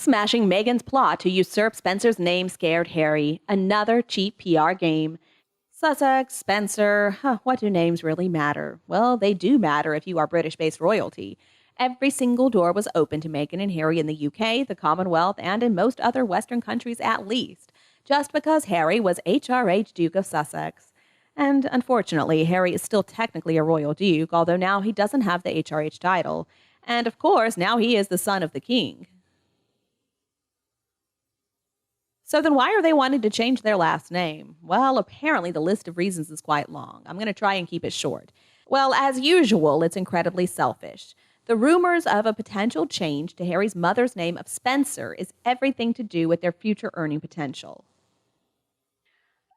smashing Meghan's plot to usurp Spencer's name scared Harry. Another cheap PR game. Sussex, Spencer, what do names really matter? Well, they do matter if you are British-based royalty. Every single door was open to Meghan and Harry in the UK, the Commonwealth, and in most other Western countries at least, just because Harry was HRH Duke of Sussex. And unfortunately, Harry is still technically a royal duke, although now he doesn't have the HRH title. And of course, now he is the son of the king. So then why are they wanting to change their last name? Well, apparently the list of reasons is quite long. I'm going to try and keep it short. Well, as usual, it's incredibly selfish. The rumors of a potential change to Harry's mother's name of Spencer is everything to do with their future earning potential.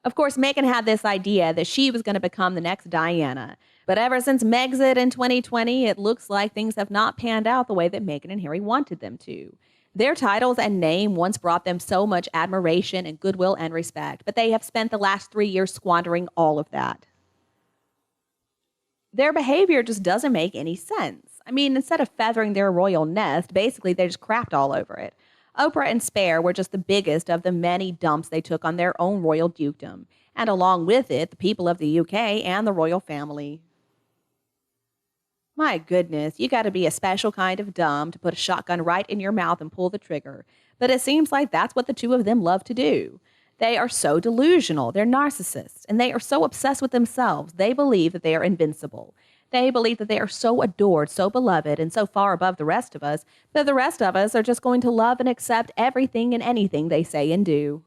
Of course, Meghan had this idea that she was going to become the next Diana. But ever since Megxit in 2020, it looks like things have not panned out the way that Meghan and Harry wanted them to. Their titles and name once brought them so much admiration and goodwill and respect, but they have spent the last 3 years squandering all of that. Their behavior just doesn't make any sense. I mean, instead of feathering their royal nest, basically they just crapped all over it. Oprah and Spare were just the biggest of the many dumps they took on their own royal dukedom, and along with it, the people of the UK and the royal family. My goodness, you got to be a special kind of dumb to put a shotgun right in your mouth and pull the trigger. But it seems like that's what the two of them love to do. They are so delusional, they're narcissists, and they are so obsessed with themselves, they believe that they are invincible. They believe that they are so adored, so beloved, and so far above the rest of us, that the rest of us are just going to love and accept everything and anything they say and do.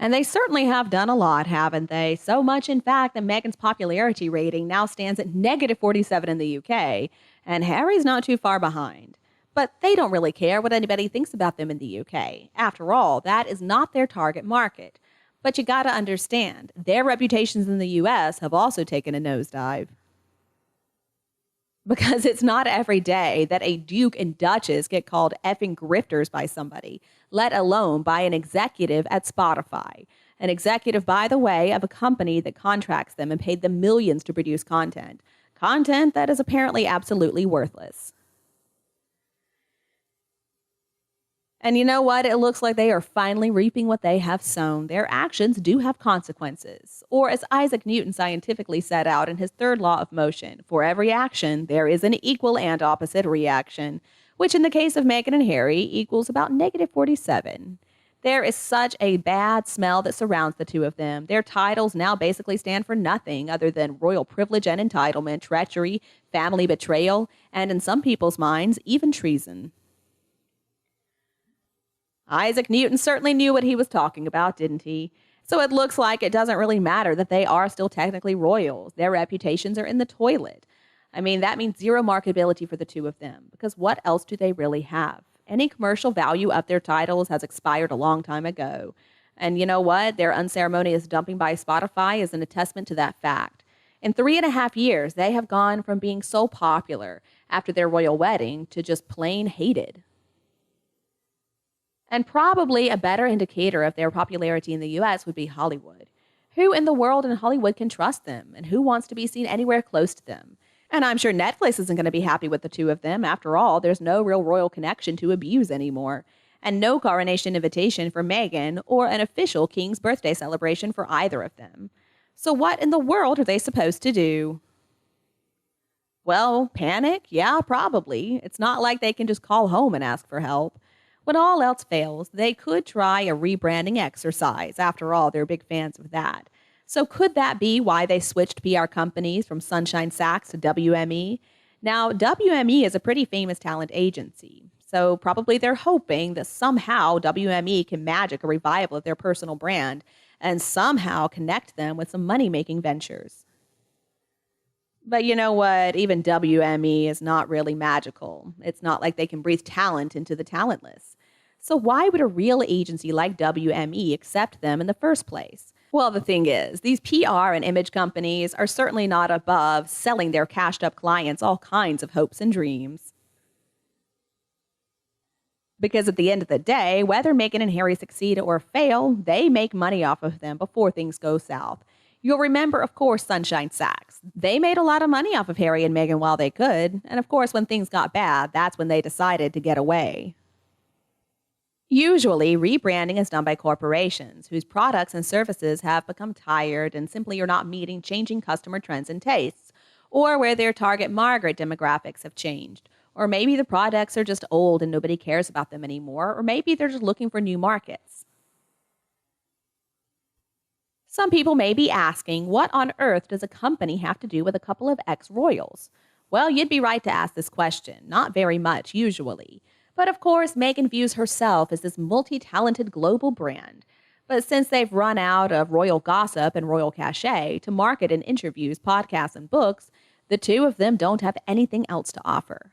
And they certainly have done a lot, haven't they? So much, in fact, that Meghan's popularity rating now stands at -47 in the UK, and Harry's not too far behind. But they don't really care what anybody thinks about them in the UK. After all, that is not their target market. But you gotta understand, their reputations in the US have also taken a nosedive. Because it's not every day that a duke and duchess get called effing grifters by somebody, let alone by an executive at Spotify. An executive, by the way, of a company that contracts them and paid them millions to produce content. Content that is apparently absolutely worthless. And you know what? It looks like they are finally reaping what they have sown. Their actions do have consequences. Or as Isaac Newton scientifically set out in his third law of motion, for every action, there is an equal and opposite reaction, which in the case of Meghan and Harry equals about -47. There is such a bad smell that surrounds the two of them. Their titles now basically stand for nothing other than royal privilege and entitlement, treachery, family betrayal, and in some people's minds, even treason. Isaac Newton certainly knew what he was talking about, didn't he? So it looks like it doesn't really matter that they are still technically royals. Their reputations are in the toilet. I mean, that means zero marketability for the two of them, because what else do they really have? Any commercial value of their titles has expired a long time ago. And you know what? Their unceremonious dumping by Spotify is an attestament to that fact. In 3.5 years, they have gone from being so popular after their royal wedding to just plain hated. And probably a better indicator of their popularity in the US would be Hollywood. Who in the world in Hollywood can trust them? And who wants to be seen anywhere close to them? And I'm sure Netflix isn't going to be happy with the two of them. After all, there's no real royal connection to abuse anymore. And no coronation invitation for Meghan or an official king's birthday celebration for either of them. So what in the world are they supposed to do? Well, panic? Yeah, probably. It's not like they can just call home and ask for help. When all else fails, they could try a rebranding exercise. After all, they're big fans of that. So could that be why they switched PR companies from Sunshine Sachs to WME? Now, WME is a pretty famous talent agency. So probably they're hoping that somehow WME can magic a revival of their personal brand and somehow connect them with some money-making ventures. But you know what? Even WME is not really magical. It's not like they can breathe talent into the talentless. So why would a real agency like WME accept them in the first place? Well, the thing is, these PR and image companies are certainly not above selling their cashed-up clients all kinds of hopes and dreams. Because at the end of the day, whether Meghan and Harry succeed or fail, they make money off of them before things go south. You'll remember, of course, Sunshine Sachs. They made a lot of money off of Harry and Meghan while they could. And of course, when things got bad, that's when they decided to get away. Usually, rebranding is done by corporations whose products and services have become tired and simply are not meeting changing customer trends and tastes, or where their target market demographics have changed, or maybe the products are just old and nobody cares about them anymore, or maybe they're just looking for new markets. Some people may be asking, what on earth does a company have to do with a couple of ex-royals? Well, you'd be right to ask this question. Not very much, usually. But of course, Meghan views herself as this multi-talented global brand. But since they've run out of royal gossip and royal cachet to market in interviews, podcasts, and books, the two of them don't have anything else to offer.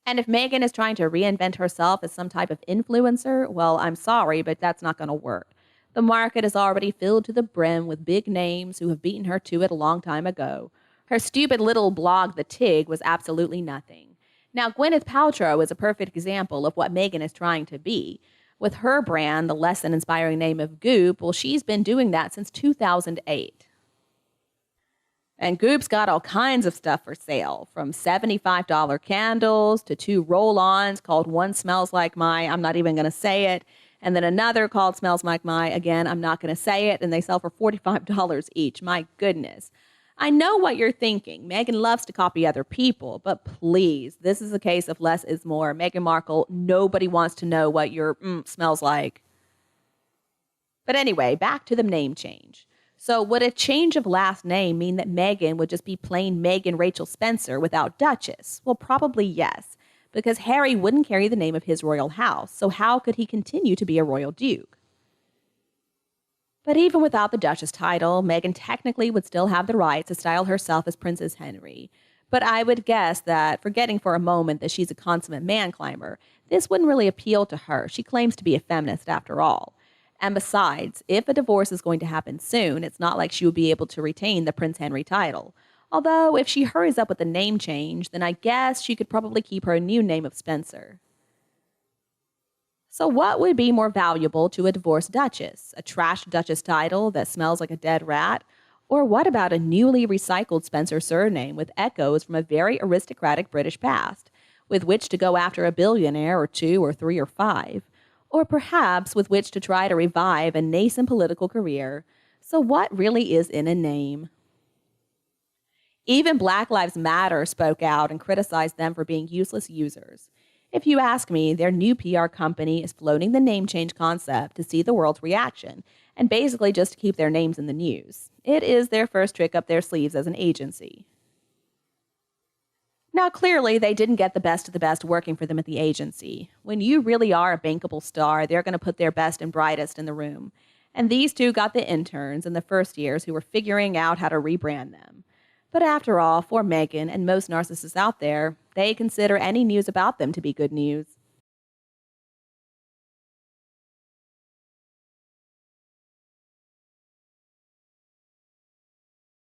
And if Meghan is trying to reinvent herself as some type of influencer, well, I'm sorry, but that's not going to work. The market is already filled to the brim with big names who have beaten her to it a long time ago. Her stupid little blog, The Tig, was absolutely nothing. Now, Gwyneth Paltrow is a perfect example of what Meghan is trying to be. With her brand, the less than inspiring name of Goop, well, she's been doing that since 2008. And Goop's got all kinds of stuff for sale, from $75 candles to 2 roll-ons called One Smells Like My, I'm not even going to say it, and then another called Smells Like My, again, I'm not going to say it, and they sell for $45 each. My goodness. I know what you're thinking. Meghan loves to copy other people, but please, this is a case of less is more. Meghan Markle, nobody wants to know what your smells like. But anyway, back to the name change. So would a change of last name mean that Meghan would just be plain Meghan Rachel Spencer without Duchess? Well, probably yes, because Harry wouldn't carry the name of his royal house, so how could he continue to be a royal duke? But even without the Duchess title, Meghan technically would still have the right to style herself as Princess Henry. But I would guess that, forgetting for a moment that she's a consummate man-climber, this wouldn't really appeal to her. She claims to be a feminist after all. And besides, if a divorce is going to happen soon, it's not like she would be able to retain the Prince Henry title. Although, if she hurries up with the name change, then I guess she could probably keep her new name of Spencer. So what would be more valuable to a divorced duchess? A trashed duchess title that smells like a dead rat? Or what about a newly recycled Spencer surname with echoes from a very aristocratic British past, with which to go after a billionaire or 2 or 3 or 5? Or perhaps with which to try to revive a nascent political career? So what really is in a name? Even Black Lives Matter spoke out and criticized them for being useless users. If you ask me, their new PR company is floating the name change concept to see the world's reaction, and basically just to keep their names in the news. It is their first trick up their sleeves as an agency. Now, clearly, they didn't get the best of the best working for them at the agency. When you really are a bankable star, they're going to put their best and brightest in the room. And these two got the interns in the first years who were figuring out how to rebrand them. But after all, for Meghan and most narcissists out there, they consider any news about them to be good news.